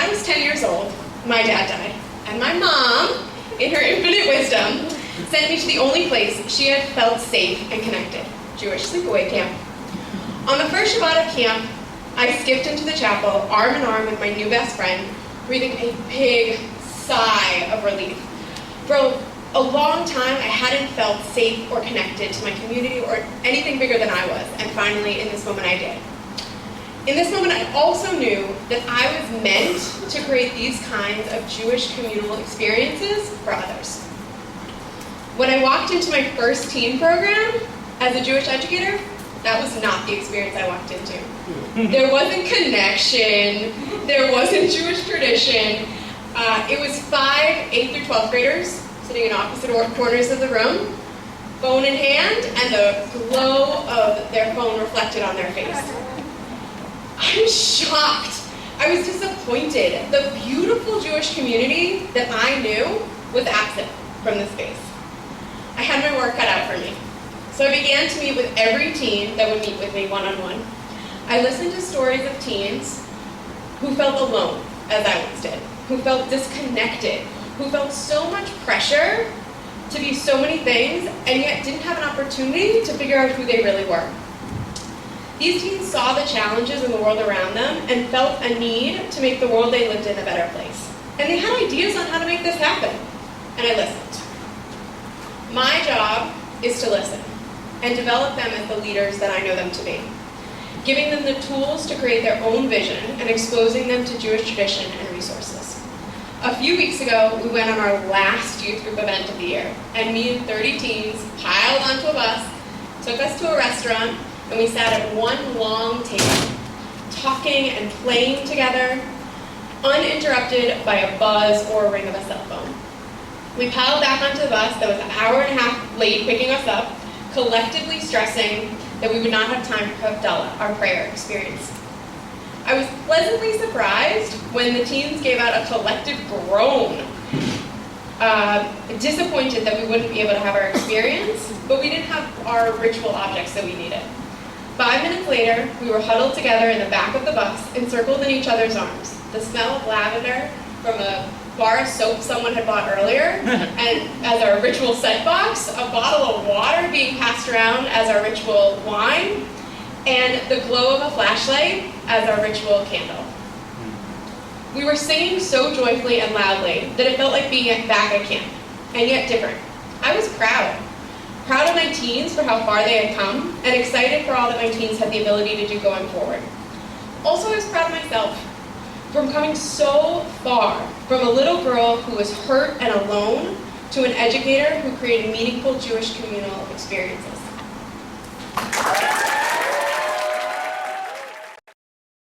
I was 10 years old, my dad died, and my mom, in her infinite wisdom, sent me to the only place she had felt safe and connected, Jewish sleepaway camp. On the first Shabbat of camp, I skipped into the chapel, arm in arm with my new best friend, breathing a big sigh of relief. For a long time, I hadn't felt safe or connected to my community or anything bigger than I was, and finally, in this moment, I did. In this moment, I also knew that I was meant to create these kinds of Jewish communal experiences for others. When I walked into my first teen program as a Jewish educator, that was not the experience I walked into. There wasn't connection, there wasn't Jewish tradition. It was 5 8th through 12th graders sitting in opposite corners of the room, phone in hand, and the glow of their phone reflected on their face. I was shocked. I was disappointed. The beautiful Jewish community that I knew was absent from the space. I had my work cut out for me. So I began to meet with every teen that would meet with me one-on-one. I listened to stories of teens who felt alone, as I once did, who felt disconnected, who felt so much pressure to be so many things, and yet didn't have an opportunity to figure out who they really were. These teens saw the challenges in the world around them and felt a need to make the world they lived in a better place. And they had ideas on how to make this happen. And I listened. My job is to listen and develop them as the leaders that I know them to be, giving them the tools to create their own vision and exposing them to Jewish tradition and resources. A few weeks ago, we went on our last youth group event of the year, and me and 30 teens piled onto a bus, took us to a restaurant, and we sat at one long table, talking and playing together, uninterrupted by a buzz or a ring of a cell phone. We piled back onto the bus that was an hour and a half late picking us up, collectively stressing that we would not have time for Havdalah, our prayer experience. I was pleasantly surprised when the teens gave out a collective groan, disappointed that we wouldn't be able to have our experience, but we didn't have our ritual objects that we needed. 5 minutes later, we were huddled together in the back of the bus, encircled in each other's arms. The smell of lavender from a bar of soap someone had bought earlier, and as our ritual scent box, a bottle of water being passed around as our ritual wine, and the glow of a flashlight as our ritual candle. We were singing so joyfully and loudly that it felt like being back at camp, and yet different. I was proud of my teens for how far they had come, and excited for all that my teens had the ability to do going forward. Also, I was proud of myself from coming so far, from a little girl who was hurt and alone to an educator who created meaningful Jewish communal experiences.